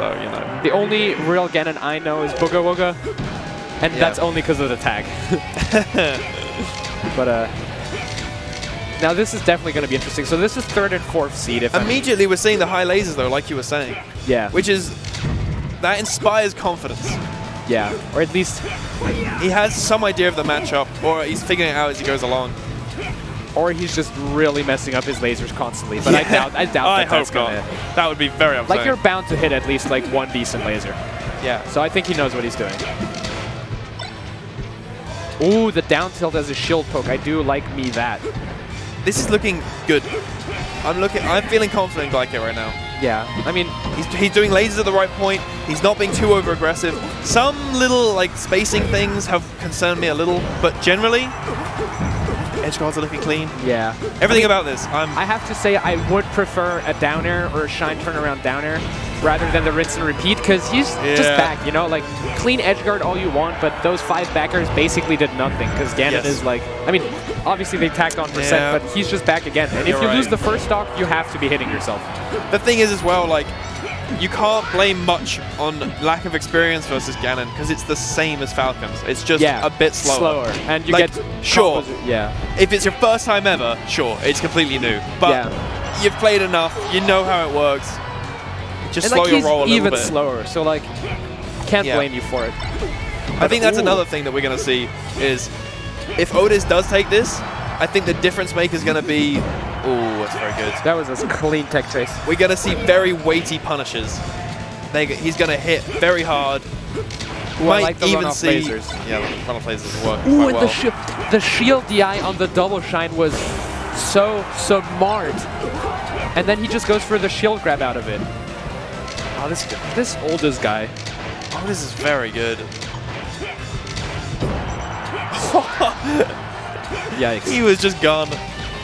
so, you know. The only real Ganon I know is Booga Wooga, and that's only because of the tag. But, now this is definitely going to be interesting. So this is 3rd and 4th seed. Immediately we're seeing the high lasers, though, like you were saying. Yeah. Which is... that inspires confidence. Yeah, or at least... he has some idea of the matchup, or he's figuring it out as he goes along. Or he's just really messing up his lasers constantly. But I doubt that's going to... That would be very upsetting. Like, you're bound to hit at least, like, one decent laser. Yeah. So I think he knows what he's doing. Ooh, the down tilt as a shield poke. I do like me that. This is looking good. I'm feeling confident in Glaikit right now. Yeah, I mean... He's doing lasers at the right point. He's not being too over-aggressive. Some little, like, spacing things have concerned me a little, but generally, edge guards are looking clean. Yeah. Everything about this, I have to say I would prefer a down air or a shine turnaround down air rather than the rinse and repeat, because he's just back, you know? Like, clean edge guard all you want, but those 5 backers basically did nothing, because Ganon is like... I mean, obviously they tacked on percent, but he's just back again. And if you lose the first stock, you have to be hitting yourself. The thing is as well, like, you can't blame much on lack of experience versus Ganon, because it's the same as Falcon's. It's just a bit slower. And you like, get... Sure. If it's your first time ever, sure, it's completely new. But you've played enough, you know how it works. Just slow your roll a little bit. Even slower, so like, can't blame you for it. I think that's another thing that we're going to see is if Oldiz does take this, I think the difference maker is going to be... oh, that's very good. That was a clean tech chase. We're going to see very weighty punishes. He's going to hit very hard. Might like the even see... lasers. Yeah, the run-off lasers work quite well. The shield DI on the double shine was so smart. And then he just goes for the shield grab out of it. Oh, this Oldiz guy. Oh, this is very good. Yikes. He was just gone.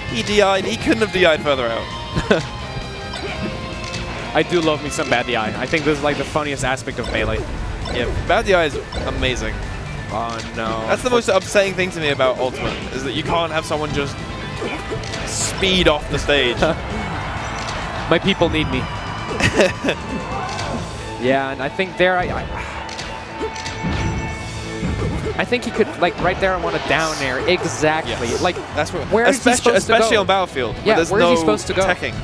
He DI'd. He couldn't have DI'd further out. I do love me some bad DI. I think this is like the funniest aspect of Melee. Yeah, bad DI is amazing. Oh, no. That's the most upsetting thing to me about Ultimate, is that you can't have someone just speed off the stage. My people need me. Yeah, and I think there I think he could, like, right there I want a down air. Exactly. Yes. Like, that's what, where is he supposed to go? Especially on Battlefield. Yeah, where is he supposed to go? Teching.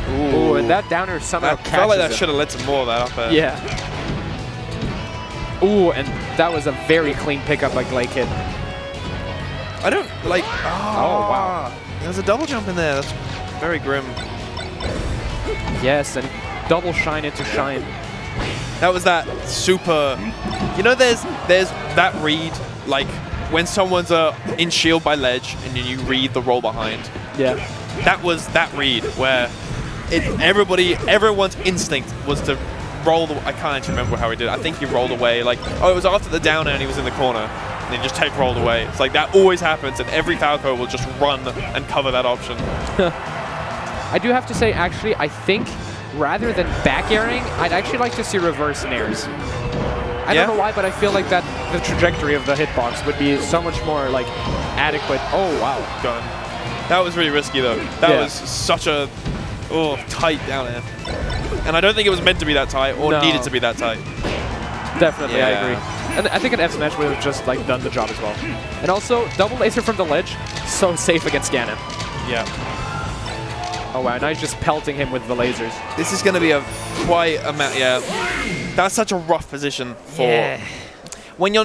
Ooh, and that downer somehow catches I felt like that him. should have led to more of that up air. Yeah. Ooh, and that was a very clean pickup by Glaikit. I don't, like... Oh, wow. There's a double jump in there. That's very grim. Yes, and double shine into shine. That was that super... You know, there's that read, like, when someone's in shield by ledge, and you read the roll behind. Yeah. That was that read, where everyone's instinct was to roll the... I can't actually remember how he did it. I think he rolled away, like... Oh, it was after the down air and he was in the corner. And he just rolled away. It's like, that always happens, and every Falco will just run and cover that option. I do have to say, actually, I think rather than back airing, I'd actually like to see reverse nairs. I don't know why, but I feel like that the trajectory of the hitbox would be so much more like adequate. Oh wow, done. That was really risky though. That was such a tight down air, and I don't think it was meant to be that tight or needed to be that tight. Definitely, I agree. And I think an F smash would have just like done the job as well. And also, double laser from the ledge, so safe against Ganon. Yeah. Oh wow, now he's just pelting him with the lasers. This is going to be quite a that's such a rough position for when you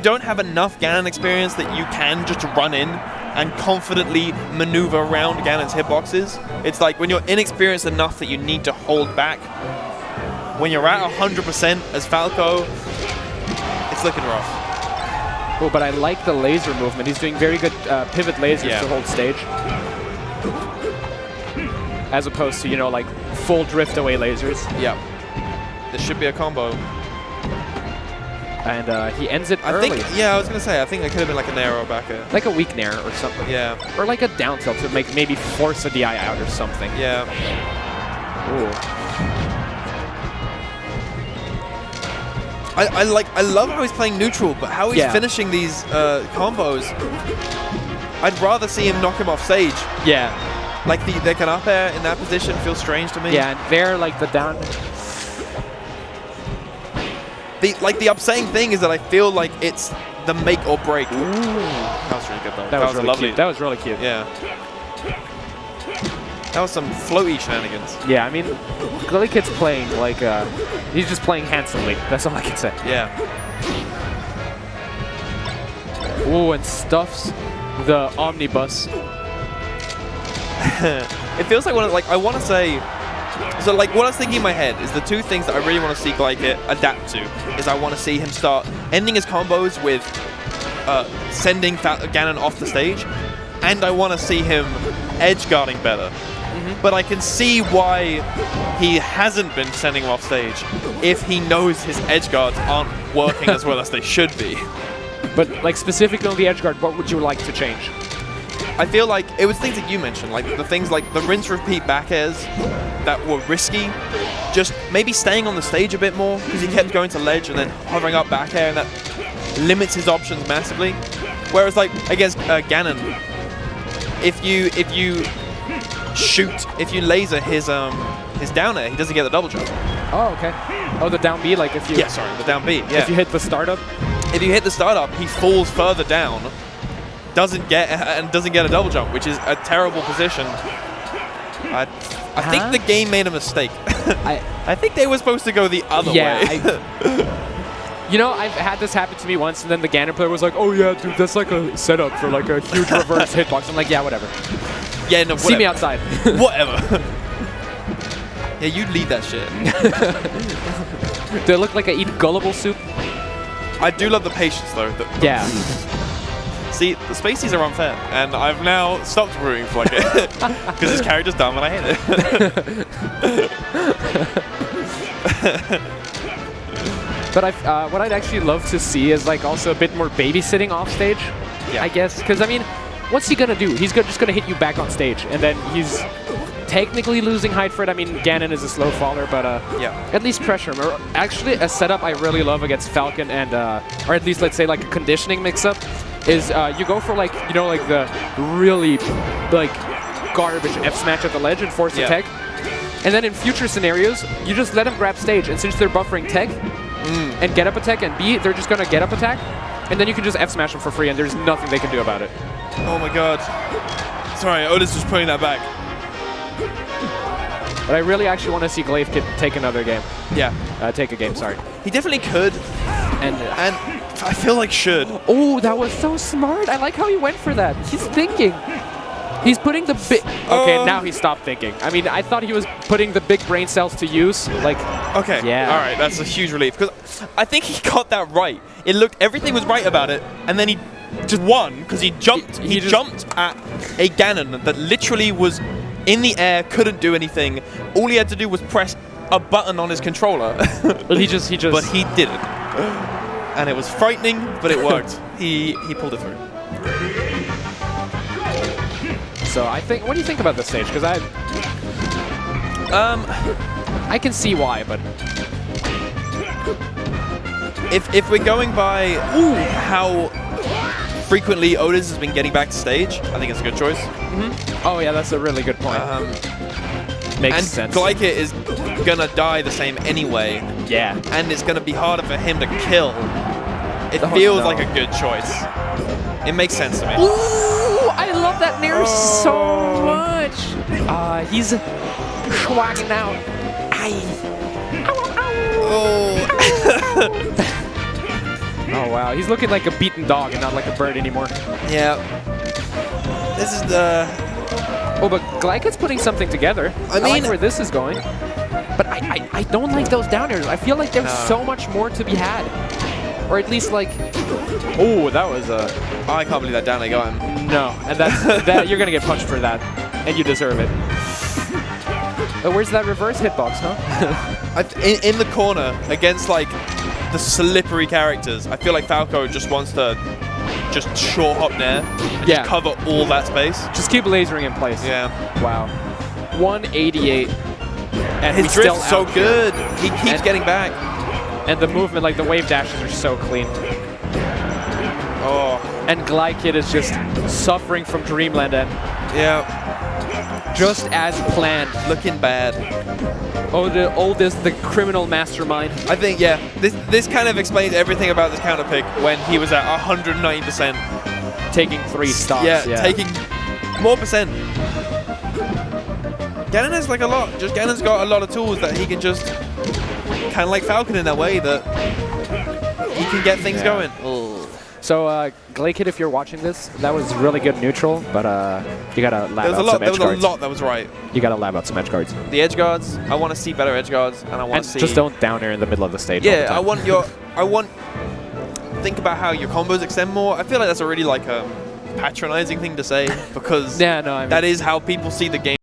don't have enough Ganon experience that you can just run in and confidently maneuver around Ganon's hitboxes. It's like when you're inexperienced enough that you need to hold back. When you're at 100% as Falco, it's looking rough. Oh, but I like the laser movement. He's doing very good pivot lasers to hold stage. As opposed to, you know, like full drift away lasers. Yeah. This should be a combo. And he ends it early. I was going to say, I think it could have been like a nair or back air. Like a weak nair or something. Yeah. Or like a down tilt to maybe force a DI out or something. Yeah. Ooh. I love how he's playing neutral, but how he's finishing these combos, I'd rather see him knock him off stage. Yeah. Like they can up air in that position feels strange to me. Yeah, and they're like the down. The upsetting thing is that I feel like it's the make or break. Ooh. That was really good though. That was really lovely. cute. That was really cute. Yeah. That was some floaty shenanigans. Yeah, I mean, Glaikit's playing like he's just playing handsomely. That's all I can say. Yeah. Ooh, and stuffs the omnibus. It feels like I want to say. So like what I was thinking in my head is the two things that I really want to see Glaikit adapt to is I want to see him start ending his combos with sending Ganon off the stage, and I want to see him edge guarding better. But I can see why he hasn't been sending him off stage if he knows his edge guards aren't working as well as they should be. But like specifically on the edge guard, what would you like to change? I feel like it was things that you mentioned, like the things like the rinse repeat back airs that were risky, just maybe staying on the stage a bit more because he kept going to ledge and then hovering up back air, and that limits his options massively. Whereas like against Ganon, if you laser his down air, he doesn't get the double jump. Oh, okay. Oh, the down B, like if you... Yeah, sorry, the down B, yeah. If you hit the startup? If you hit the startup, he falls further down, doesn't get a double jump, which is a terrible position. I think the game made a mistake. I think they were supposed to go the other way. You know, I've had this happen to me once, and then the Ganon player was like, "Oh yeah, dude, that's like a setup for like a huge reverse hitbox." I'm like, "Yeah, whatever." Yeah, no, whatever. See me outside. Whatever. Yeah, you lead that shit. Do I look like I eat gullible soup? I do love the patience though. Yeah. See, the Spaceys are unfair, and I've now stopped rooting for like it because this character's dumb and I hate it. But what I'd actually love to see is like also a bit more babysitting off stage, I guess. Because I mean, what's he gonna do? He's just gonna hit you back on stage, and then he's technically losing height for it. I mean, Ganon is a slow faller, but at least pressure him. Or actually, a setup I really love against Falcon and, or at least let's say like a conditioning mix-up, is you go for like, you know, like the really like garbage F smash at the ledge and force the tech. And then in future scenarios, you just let them grab stage, and since they're buffering tech and get up attack and B, they're just gonna get up attack, and then you can just F smash them for free, and there's nothing they can do about it. Oh my god. Sorry, Oldiz was putting that back. But I really actually want to see Glaikit take another game. Yeah. Take a game, sorry. He definitely could. And I feel like should. Oh, that was so smart. I like how he went for that. He's thinking. He's putting the big... Okay, now he stopped thinking. I mean, I thought he was putting the big brain cells to use. Like, okay. Yeah. All right, that's a huge relief. Because I think he got that right. It looked... Everything was right about it. And then he just won because he jumped. He jumped at a Ganon that literally was in the air, couldn't do anything. All he had to do was press a button on his controller. But he just... But he didn't. And it was frightening, but it worked. He pulled it through. So I think... What do you think about this stage? Because I can see why, but... If we're going by how frequently Oldiz has been getting back to stage, I think it's a good choice. Oh yeah, that's a really good point. Makes sense. And Glaikit is gonna die the same anyway. Yeah. And it's gonna be harder for him to kill. It feels like a good choice. It makes sense to me. Ooh, I love that Nair so much. He's schwagging out. Aye. Oh. Oh wow, he's looking like a beaten dog and not like a bird anymore. Yeah. This is the... Oh, but Glaikit's putting something together. I like where this is going. But I don't like those down airs. I feel like there's so much more to be had. Or at least like... Oh, that was a... I can't believe that down air got him. No, and that's... you're going to get punched for that. And you deserve it. Oh, where's that reverse hitbox, huh? In the corner, against like the slippery characters, I feel like Falco just wants to just short hop there and just cover all that space. Just keep lasering in place. Yeah. Wow. 188. And his drift's so good. He keeps getting back. And the movement, like the wave dashes are so clean. Oh. And Glaikit is just suffering from Dreamland End. Yeah. just as planned. Looking bad. Oh, the Oldiz, the criminal mastermind. I think, yeah, this kind of explains everything about this counter pick when he was at 190%. Taking 3 stocks. Yeah, taking more percent. Ganon has like a lot. Ganon's got a lot of tools that he can just kind of like Falcon in that way that he can get things going. Ugh. So, Glaikit, if you're watching this, that was really good neutral, but you gotta lab out some edge guards. There was a lot that was right. You gotta lab out some edge guards. The edge guards, I want to see better edge guards, and I want to see. Just don't down air in the middle of the stage. Yeah, think about how your combos extend more. I feel like that's a really like patronizing thing to say because yeah, no, I mean, that is how people see the game.